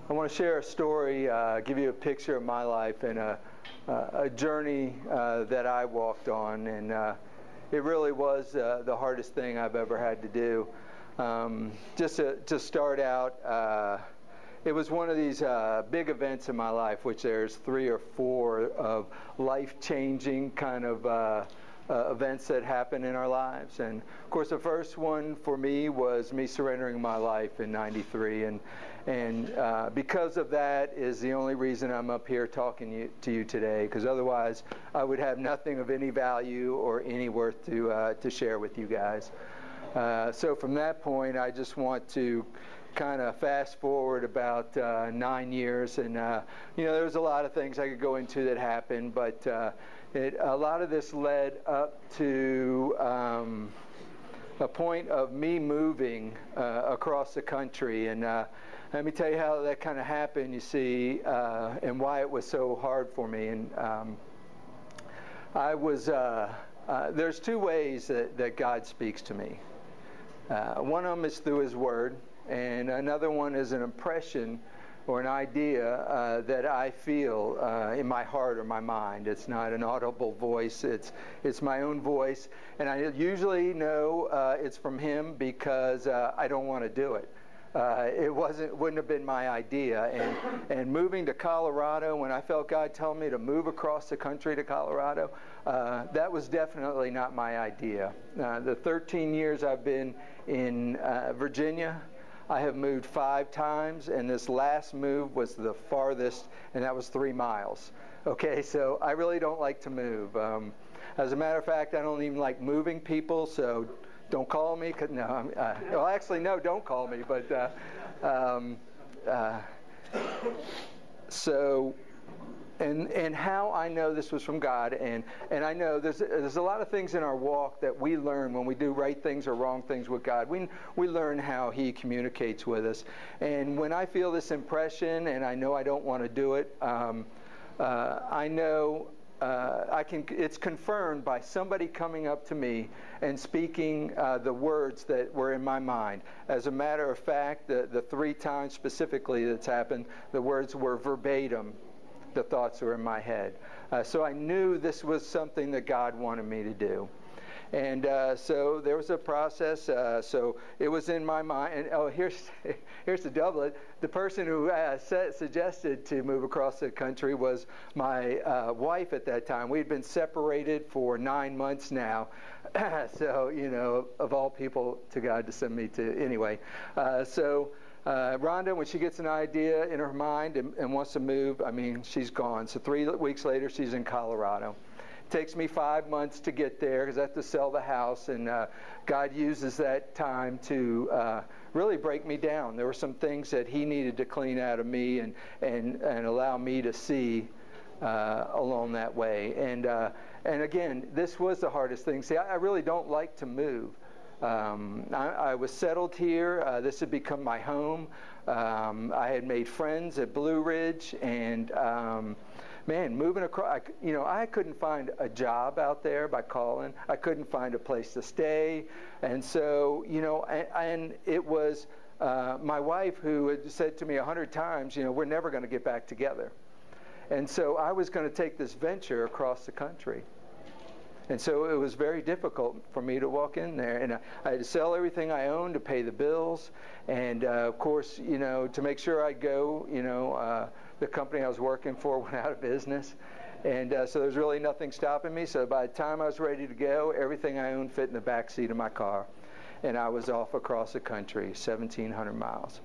I want to share a story, give you a picture of my life and a journey that I walked on, and it really was the hardest thing I've ever had to do. Just to start out, it was one of these big events in my life, which there's 3 or 4 of life-changing kind of events that happen in our lives. And of course, the first one for me was me surrendering my life in '93, and because of that is the only reason I'm up here talking to you today, because otherwise I would have nothing of any value or any worth to share with you guys. So from that point, I just want to kind of fast forward about 9 years, and there was a lot of things I could go into that happened, but a lot of this led up to a point of me moving across the country, and let me tell you how that kind of happened, you see, and why it was so hard for me. And there's 2 ways that God speaks to me. One of them is through His Word, and another one is an impression or an idea that I feel in my heart or my mind. It's not an audible voice. It's my own voice, and I usually know it's from Him because I don't want to do it. It wouldn't have been my idea. And moving to Colorado, when I felt God telling me to move across the country to Colorado, that was definitely not my idea. The 13 years I've been in Virginia, I have moved 5 times, and this last move was the farthest, and that was 3 miles. Okay, so I really don't like to move. As a matter of fact, I don't even like moving people, so don't call me. No, well, actually, no, don't call me. But so, and how I know this was from God, and I know there's a lot of things in our walk that we learn when we do right things or wrong things with God. We learn how He communicates with us, and when I feel this impression, and I know I don't want to do it, I know. It's confirmed by somebody coming up to me and speaking the words that were in my mind. As a matter of fact, the 3 times specifically that's happened, the words were verbatim. The thoughts were in my head. So I knew this was something that God wanted me to do. And so there was a process. So it was in my mind. And here's the double it. The person who suggested to move across the country was my wife at that time. We had been separated for 9 months now. So, of all people to God to send me to, anyway. Rhonda, when she gets an idea in her mind and wants to move, she's gone. So 3 weeks later, she's in Colorado. It takes me 5 months to get there because I have to sell the house, and God uses that time to really break me down. There were some things that He needed to clean out of me and allow me to see along that way. And again, this was the hardest thing. See, I really don't like to move. I was settled here. This had become my home. I had made friends at Blue Ridge, and moving across, I couldn't find a job out there by calling. I couldn't find a place to stay, and so and it was my wife who had said to me 100 times, we're never going to get back together, and so I was going to take this venture across the country. And so it was very difficult for me to walk in there. And I had to sell everything I owned to pay the bills. And, of course, to make sure I'd go, the company I was working for went out of business. And so there was really nothing stopping me. So by the time I was ready to go, everything I owned fit in the back seat of my car. And I was off across the country, 1,700 miles.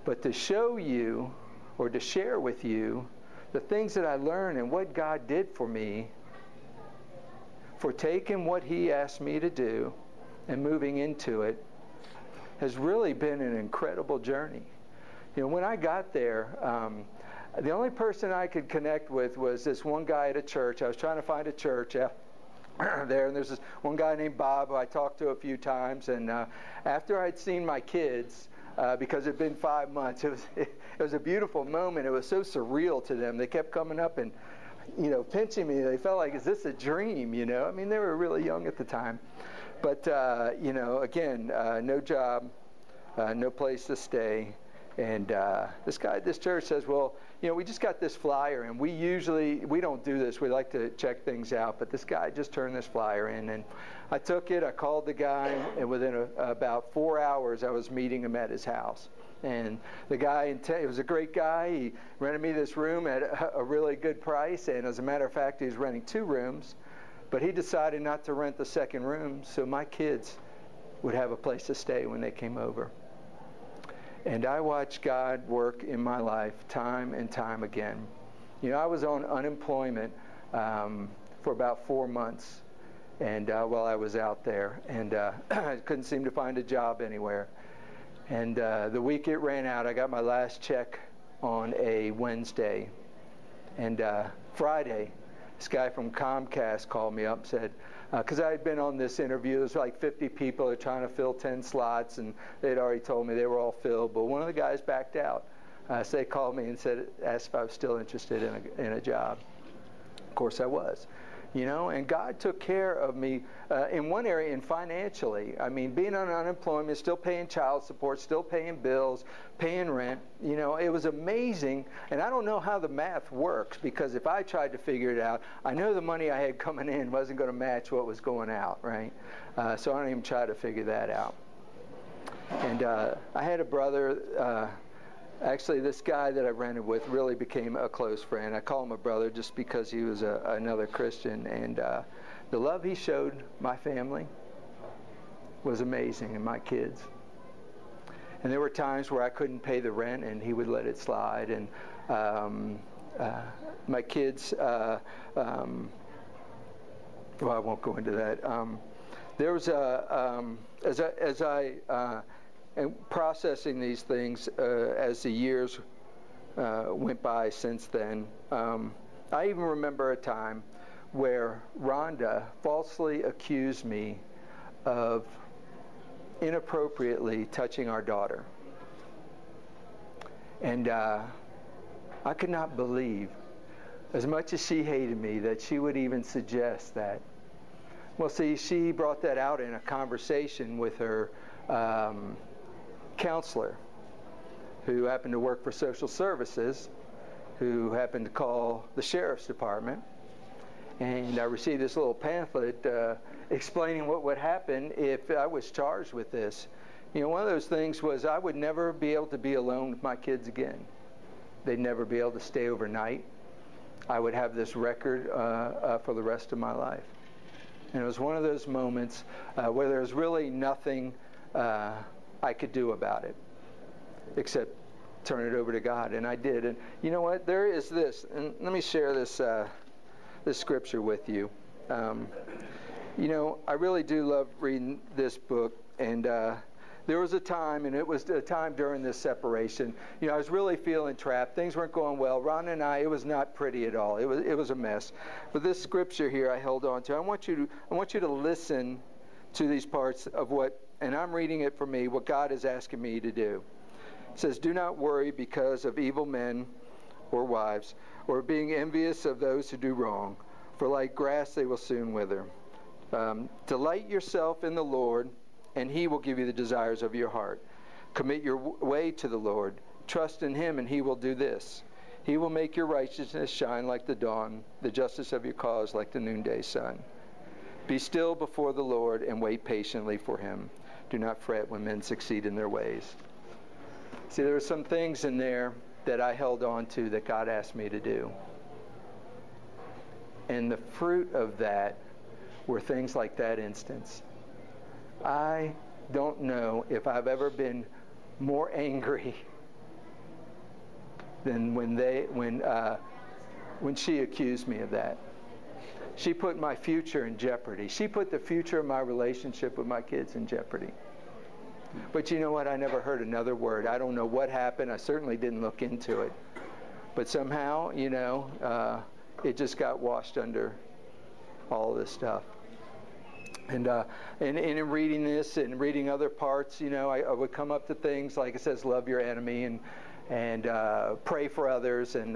But to show you or to share with you the things that I learned and what God did for me, for taking what He asked me to do and moving into it, has really been an incredible journey. When I got there, the only person I could connect with was this one guy at a church. I was trying to find a church there, and there's this one guy named Bob who I talked to a few times, and after I'd seen my kids, because it had been 5 months, it was a beautiful moment. It was so surreal to them. They kept coming up and pinching me. They felt like, is this a dream? They were really young at the time. But, again, no job, no place to stay. And this guy at this church says, well, we just got this flyer, and we don't do this. We like to check things out. But this guy just turned this flyer in, and I took it. I called the guy, and within about 4 hours, I was meeting him at his house. And the guy, he was a great guy. He rented me this room at a really good price. And as a matter of fact, he was renting 2 rooms. But he decided not to rent the second room so my kids would have a place to stay when they came over. And I watched God work in my life time and time again. I was on unemployment for about 4 months and while I was out there. And I couldn't seem to find a job anywhere. And the week it ran out, I got my last check on a Wednesday. And Friday, this guy from Comcast called me up and said, because I had been on this interview, there's like 50 people are trying to fill 10 slots, and they'd already told me they were all filled, but one of the guys backed out. So they called me and asked if I was still interested in a job. Of course I was. And God took care of me in one area and financially. I mean, being on unemployment, still paying child support, still paying bills, paying rent, it was amazing. And I don't know how the math works, because if I tried to figure it out, I know the money I had coming in wasn't going to match what was going out, right? So I don't even try to figure that out. And I had a brother. Actually, this guy that I rented with really became a close friend. I call him a brother just because he was another Christian. And the love he showed my family was amazing, and my kids. And there were times where I couldn't pay the rent, and he would let it slide. And my kids, well, I won't go into that. There was as I and processing these things as the years went by since then, I even remember a time where Rhonda falsely accused me of inappropriately touching our daughter. And I could not believe, as much as she hated me, that she would even suggest that. Well, see, she brought that out in a conversation with her counselor, who happened to work for social services, who happened to call the sheriff's department. And I received this little pamphlet explaining what would happen if I was charged with this. One of those things was I would never be able to be alone with my kids again. They'd never be able to stay overnight. I would have this record for the rest of my life. And it was one of those moments where there's really nothing I could do about it except turn it over to God. And I did. And you know what? There is this, and let me share this this scripture with you. I really do love reading this book. And there was a time, and it was a time during this separation, I was really feeling trapped. Things weren't going well. Ron and I, it was not pretty at all. It was a mess. But this scripture here I held on to. I want you to listen to these parts of what, and I'm reading it for me, what God is asking me to do. It says, "Do not worry because of evil men or wives, or being envious of those who do wrong, for like grass they will soon wither. Delight yourself in the Lord, and He will give you the desires of your heart. Commit your way to the Lord. Trust in Him, and He will do this. He will make your righteousness shine like the dawn, the justice of your cause like the noonday sun. Be still before the Lord and wait patiently for Him. Do not fret when men succeed in their ways." See, there were some things in there that I held on to that God asked me to do. And the fruit of that were things like that instance. I don't know if I've ever been more angry than when she accused me of that. She put my future in jeopardy. She put the future of my relationship with my kids in jeopardy. But you know what? I never heard another word. I don't know what happened. I certainly didn't look into it. But somehow, it just got washed under all this stuff. And in reading this and reading other parts, I would come up to things like it says, love your enemy and pray for others. And,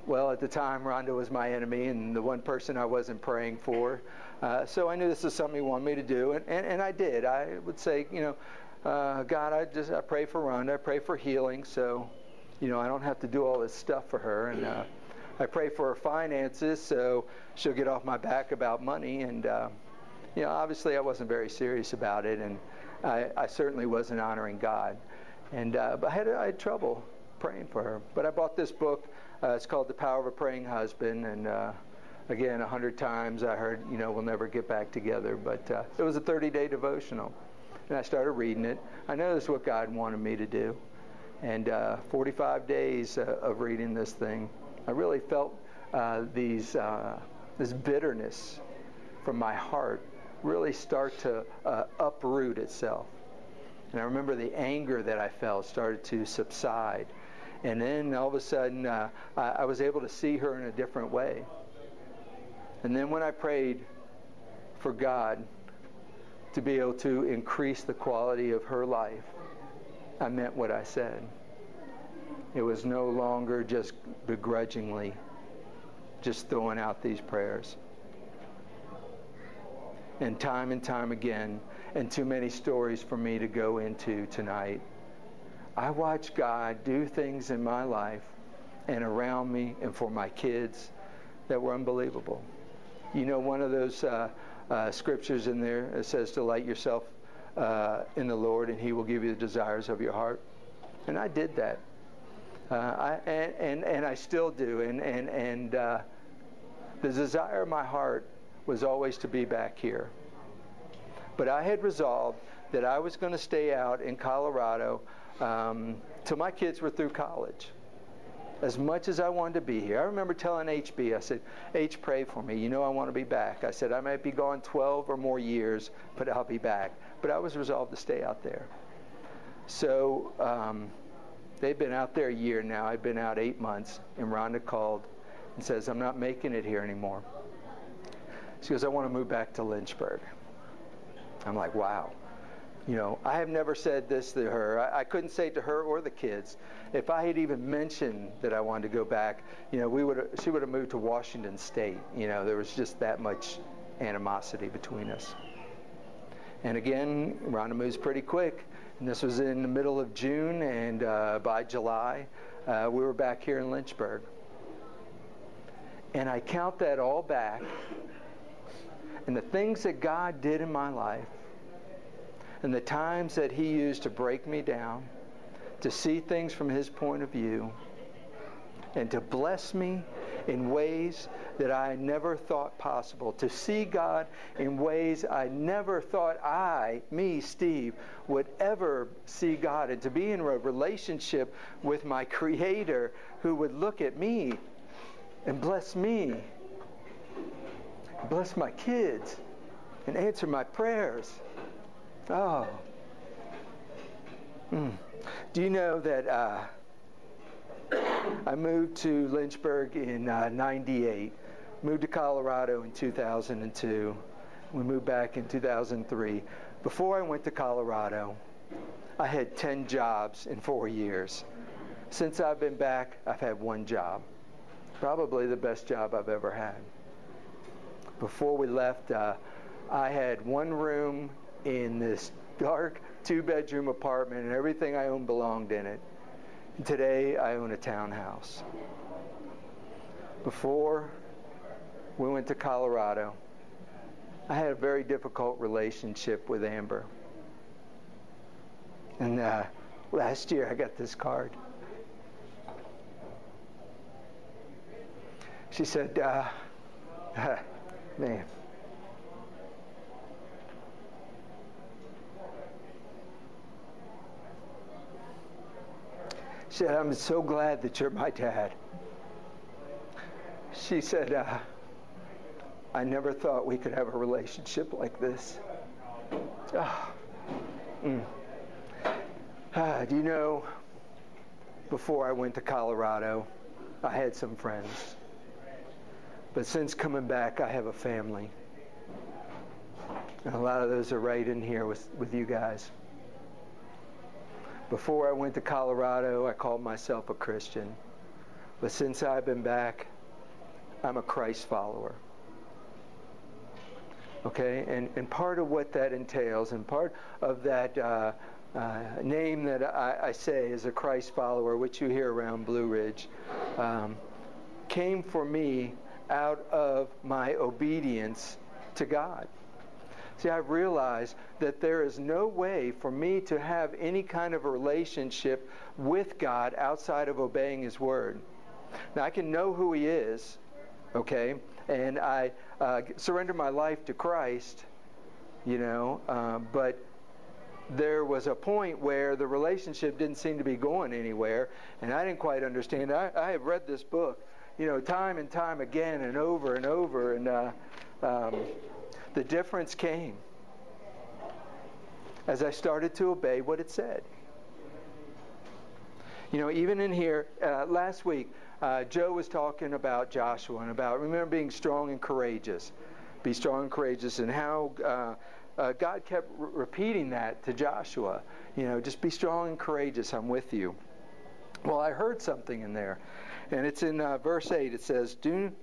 well, at the time, Rhonda was my enemy and the one person I wasn't praying for. So I knew this is something He wanted me to do. And I did. I would say, God, I pray for Rhonda. I pray for healing, so, I don't have to do all this stuff for her. And I pray for her finances, so she'll get off my back about money. And, obviously I wasn't very serious about it, and I certainly wasn't honoring God. And but I had trouble praying for her. But I bought this book. It's called The Power of a Praying Husband. And again, 100 times I heard, we'll never get back together. But it was a 30-day devotional. And I started reading it. I know this is what God wanted me to do. And 45 days of reading this thing, I really felt this bitterness from my heart really start to uproot itself. And I remember the anger that I felt started to subside. And then all of a sudden, I was able to see her in a different way. And then when I prayed for God to be able to increase the quality of her life, I meant what I said. It was no longer just begrudgingly just throwing out these prayers. And time again, and too many stories for me to go into tonight, I watched God do things in my life and around me and for my kids that were unbelievable. One of those scriptures in there, it says, delight yourself in the Lord, and He will give you the desires of your heart. And I did that. And I still do. And the desire of my heart was always to be back here. But I had resolved that I was going to stay out in Colorado till my kids were through college. As much as I wanted to be here. I remember telling HB, I said, H, pray for me. I want to be back. I said, I might be gone 12 or more years, but I'll be back. But I was resolved to stay out there. So they've been out there a year now. I've been out 8 months. And Rhonda called and says, I'm not making it here anymore. She goes, I want to move back to Lynchburg. I'm like, wow. I have never said this to her. I couldn't say it to her or the kids. If I had even mentioned that I wanted to go back, she would have moved to Washington State. There was just that much animosity between us. And again, Rhonda moves pretty quick. And this was in the middle of June, and by July, we were back here in Lynchburg. And I count that all back, and the things that God did in my life, and the times that He used to break me down, to see things from His point of view, and to bless me in ways that I never thought possible, to see God in ways I never thought Steve, would ever see God, and to be in a relationship with my Creator who would look at me and bless me, bless my kids, and answer my prayers. Oh. Do you know that I moved to Lynchburg in 98, moved to Colorado in 2002. We moved back in 2003. Before I went to Colorado, I had 10 jobs in 4 years. Since I've been back, I've had one job. Probably the best job I've ever had. Before we left, I had one room in this dark 2-bedroom apartment, and everything I owned belonged in it. And today, I own a townhouse. Before we went to Colorado, I had a very difficult relationship with Amber. And last year, I got this card. She said, man, she said, I'm so glad that you're my dad. She said, I never thought we could have a relationship like this. Do you know, before I went to Colorado, I had some friends. But since coming back, I have a family. And a lot of those are right in here with you guys. Before I went to Colorado, I called myself a Christian. But since I've been back, I'm a Christ follower. Okay? And part of what that entails, and part of that name that I say as a Christ follower, which you hear around Blue Ridge, came for me out of my obedience to God. See, I've realized that there is no way for me to have any kind of a relationship with God outside of obeying His Word. Now, I can know who He is, okay, and I surrender my life to Christ, but there was a point where the relationship didn't seem to be going anywhere, and I didn't quite understand. I have read this book, time and time again and over, and the difference came as I started to obey what it said. Even in here, last week, Joe was talking about Joshua and about, remember, being strong and courageous. Be strong and courageous, and how God kept repeating that to Joshua. Just be strong and courageous. I'm with you. Well, I heard something in there, and it's in verse 8. It says, Do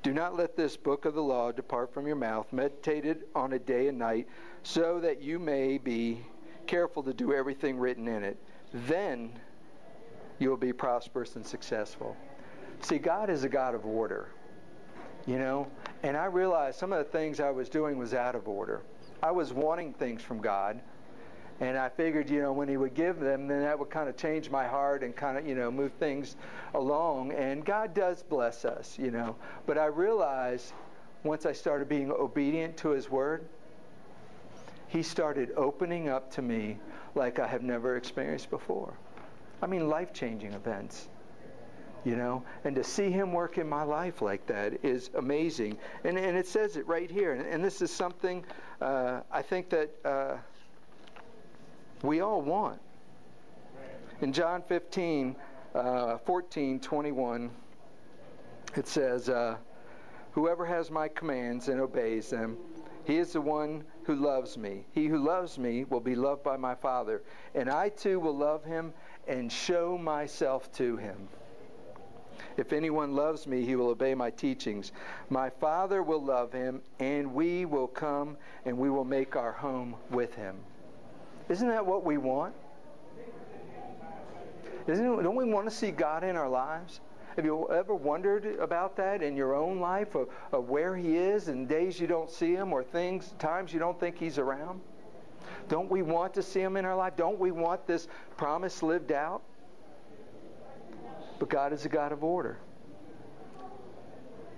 not let this book of the law depart from your mouth. Meditate it on it day and night, so that you may be careful to do everything written in it. Then you will be prosperous and successful. See, God is a God of order. And I realized some of the things I was doing was out of order. I was wanting things from God, and I figured, when He would give them, then that would kind of change my heart and kind of, move things along. And God does bless us, But I realized once I started being obedient to His Word, He started opening up to me like I have never experienced before. I mean, life-changing events. And to see Him work in my life like that is amazing. And it says it right here. And this is something I think that we all want. In John 14:21, it says, whoever has my commands and obeys them, he is the one who loves me. He who loves me will be loved by my Father. And I too will love him and show myself to him. If anyone loves me, he will obey my teachings. My Father will love him, and we will come and we will make our home with him. Isn't that what we want? Don't we want to see God in our lives? Have you ever wondered about that in your own life, of where He is and days you don't see Him, or times you don't think He's around? Don't we want to see Him in our life? Don't we want this promise lived out? But God is a God of order.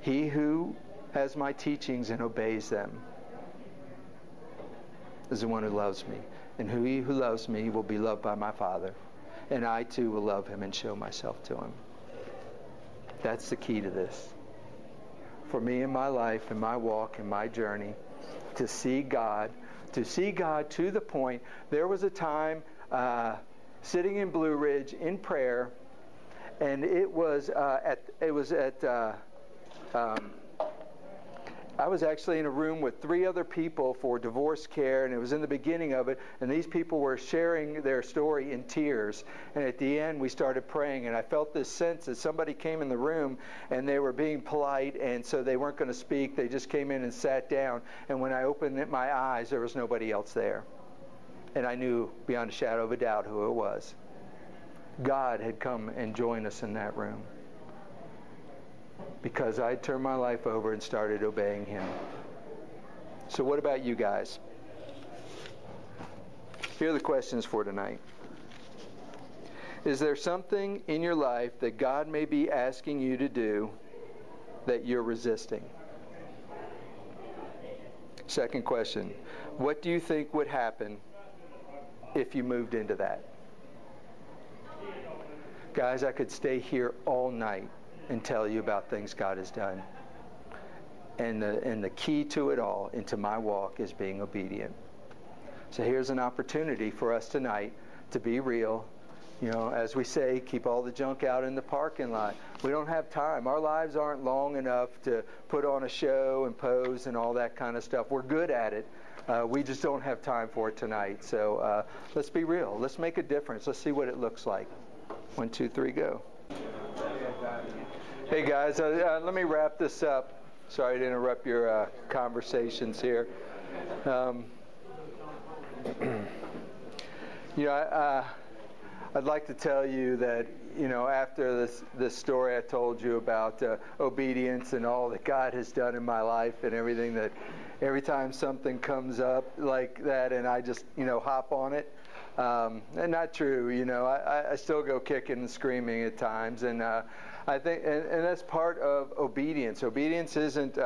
He who has my teachings and obeys them is the one who loves me. And he who loves me will be loved by my Father. And I too will love him and show myself to him. That's the key to this. For me in my life, in my walk, in my journey, to see God to the point, there was a time sitting in Blue Ridge in prayer, and I was actually in a room with 3 other people for divorce care, and it was in the beginning of it, and these people were sharing their story in tears. And at the end, we started praying, and I felt this sense that somebody came in the room, and they were being polite, and so they weren't going to speak. They just came in and sat down, and when I opened my eyes, there was nobody else there. And I knew beyond a shadow of a doubt who it was. God had come and joined us in that room, because I turned my life over and started obeying Him. So what about you guys? Here are the questions for tonight. Is there something in your life that God may be asking you to do that you're resisting? Second question, what do you think would happen if you moved into that? Guys, I could stay here all night and tell you about things God has done. And the key to it all, into my walk, is being obedient. So here's an opportunity for us tonight to be real. As we say, keep all the junk out in the parking lot. We don't have time. Our lives aren't long enough to put on a show and pose and all that kind of stuff. We're good at it. We just don't have time for it tonight. So let's be real. Let's make a difference. Let's see what it looks like. 1, 2, 3, go. Hey guys, let me wrap this up. Sorry to interrupt your conversations here. I'd like to tell you that, after this story I told you about obedience and all that God has done in my life and everything, that every time something comes up like that and I just, hop on it, and not true, I still go kicking and screaming at times, and I think, and that's part of obedience. Obedience isn't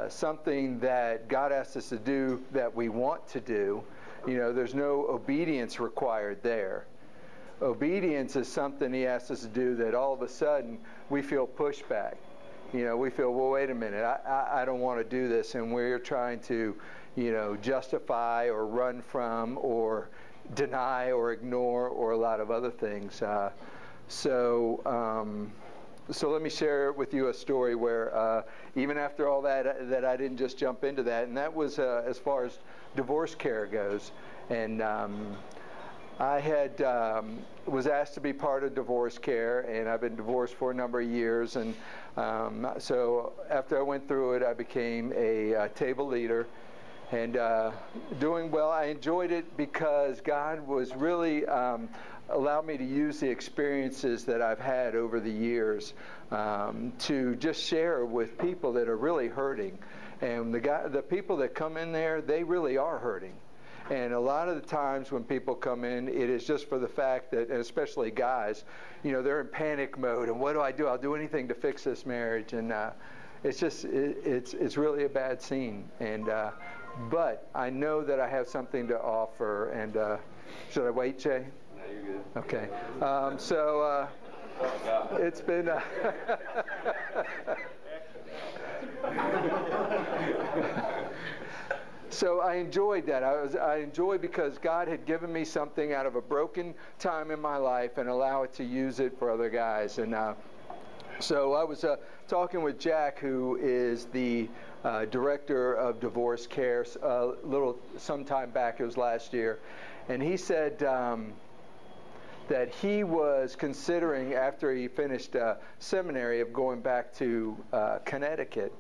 something that God asks us to do that we want to do. There's no obedience required there. Obedience is something He asks us to do that all of a sudden we feel pushback. We feel, well, wait a minute, I don't want to do this, and we're trying to, justify or run from or deny or ignore or a lot of other things. So let me share with you a story where even after all that I didn't just jump into that, and that was as far as divorce care goes. And I had was asked to be part of divorce care, and I've been divorced for a number of years. And so after I went through it, I became a table leader, and doing well. I enjoyed it because God was really allowed me to use the experiences that I've had over the years to just share with people that are really hurting. And the people that come in there, they really are hurting. And a lot of the times when people come in, it is just for the fact that, and especially guys, they're in panic mode. And what do I do? I'll do anything to fix this marriage. And it's just, it's really a bad scene. And but I know that I have something to offer. And should I wait, Jay? No, you're good. Okay. It's been. So I enjoyed that. I enjoyed because God had given me something out of a broken time in my life and allow it to use it for other guys. And so I was talking with Jack, who is the director of divorce care, some time back. It was last year, and he said that he was considering, after he finished seminary, of going back to Connecticut.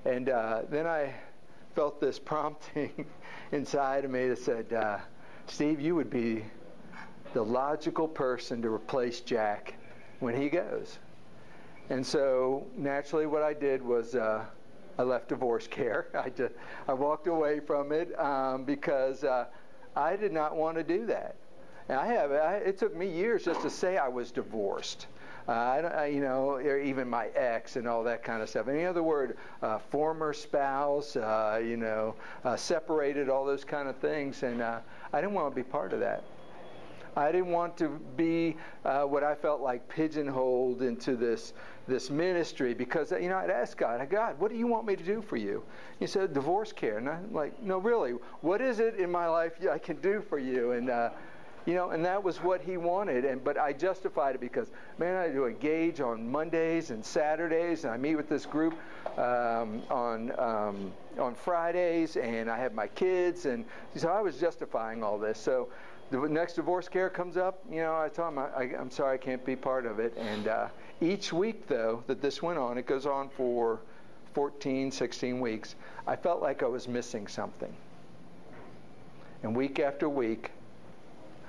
And then I felt this prompting inside of me that said, Steve, you would be the logical person to replace Jack when he goes. And so naturally what I did was I left divorce care. I walked away from it because I did not want to do that. And it took me years just to say I was divorced. Or even my ex and all that kind of stuff. Any other word, former spouse, separated, all those kind of things. And I didn't want to be part of that. I didn't want to be what I felt like pigeonholed into this ministry, because I'd asked God, what do you want me to do for you? He said, divorce care. And I'm like, no, really, what is it in my life I can do for you? And and that was what he wanted. But I justified it because, man, I do engage on Mondays and Saturdays, and I meet with this group on Fridays, and I have my kids, and so I was justifying all this. So the next divorce care comes up, I told him, I'm sorry, I can't be part of it. And each week, though, that this went on, it goes on for 14, 16 weeks, I felt like I was missing something. And week after week,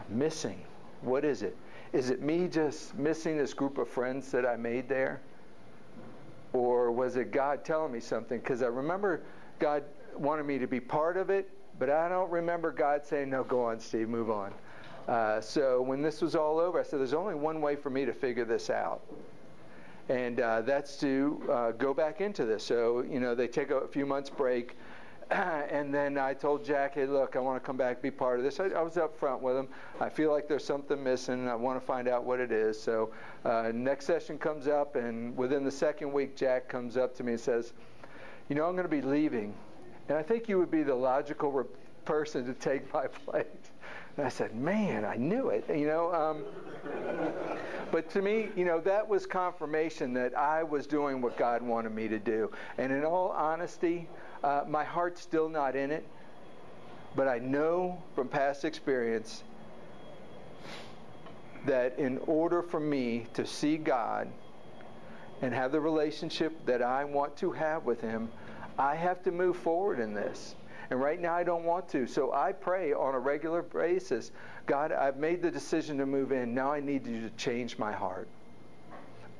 missing. What is it? Is it me just missing this group of friends that I made there? Or was it God telling me something? Because I remember God wanted me to be part of it, but I don't remember God saying, no, go on, Steve, move on. So when this was all over, I said, there's only one way for me to figure this out. And that's to go back into this. So, they take a few months break. And then I told Jack, hey, look, I want to come back, be part of this. I was up front with him. I feel like there's something missing, and I want to find out what it is. So next session comes up, and within the second week, Jack comes up to me and says, I'm going to be leaving, and I think you would be the logical person to take my place. And I said, man, I knew it, But to me, that was confirmation that I was doing what God wanted me to do. And in all honesty, my heart's still not in it, but I know from past experience that in order for me to see God and have the relationship that I want to have with Him, I have to move forward in this. And right now I don't want to. So I pray on a regular basis, God, I've made the decision to move in. Now I need you to change my heart.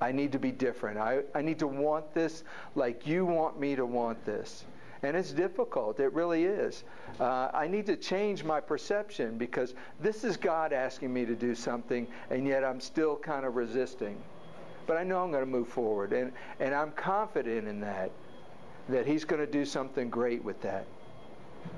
I need to be different. I need to want this like you want me to want this. And it's difficult. It really is. I need to change my perception because this is God asking me to do something, and yet I'm still kind of resisting. But I know I'm going to move forward, and I'm confident in that He's going to do something great with that.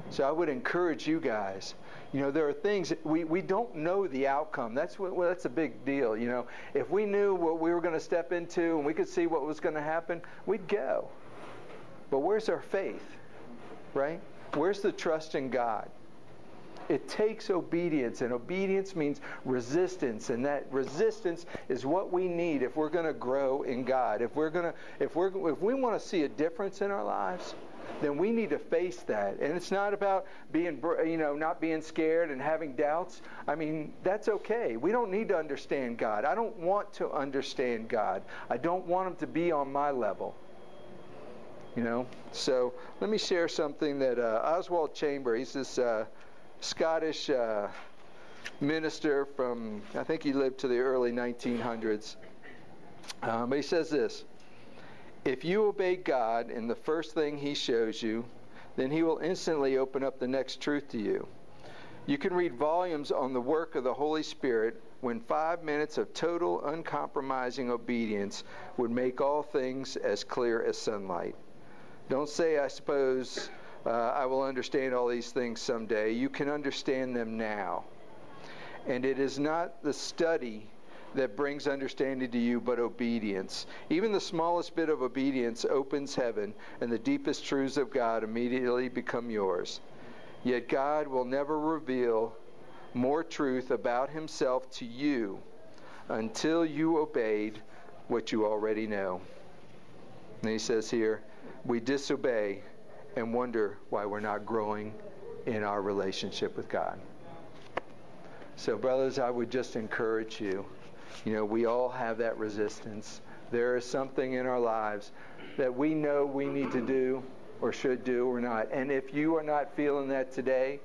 So I would encourage you guys. You know, there are things we don't know the outcome. That's a big deal. You know, if we knew what we were going to step into and we could see what was going to happen, we'd go. But where's our faith, right? Where's the trust in God? It takes obedience, and obedience means resistance, and that resistance is what we need if we're going to grow in God. If we want to see a difference in our lives, then we need to face that. And it's not about being, not being scared and having doubts. I mean, that's okay. We don't need to understand God. I don't want to understand God. I don't want Him to be on my level. So let me share something that Oswald Chamber, he's this Scottish minister from, I think he lived to the early 1900s. But he says this: if you obey God in the first thing He shows you, then He will instantly open up the next truth to you. You can read volumes on the work of the Holy Spirit when 5 minutes of total, uncompromising obedience would make all things as clear as sunlight. Don't say, I suppose I will understand all these things someday. You can understand them now. And it is not the study that brings understanding to you, but obedience. Even the smallest bit of obedience opens heaven, and the deepest truths of God immediately become yours. Yet God will never reveal more truth about Himself to you until you obeyed what you already know. And he says here, we disobey and wonder why we're not growing in our relationship with God. So, brothers, I would just encourage you. We all have that resistance. There is something in our lives that we know we need to do or should do or not. And if you are not feeling that today,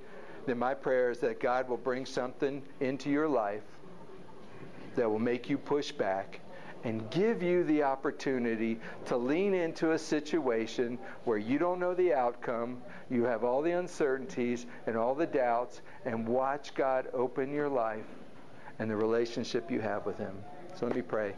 then my prayer is that God will bring something into your life that will make you push back and give you the opportunity to lean into a situation where you don't know the outcome, you have all the uncertainties and all the doubts, and watch God open your life and the relationship you have with Him. So let me pray.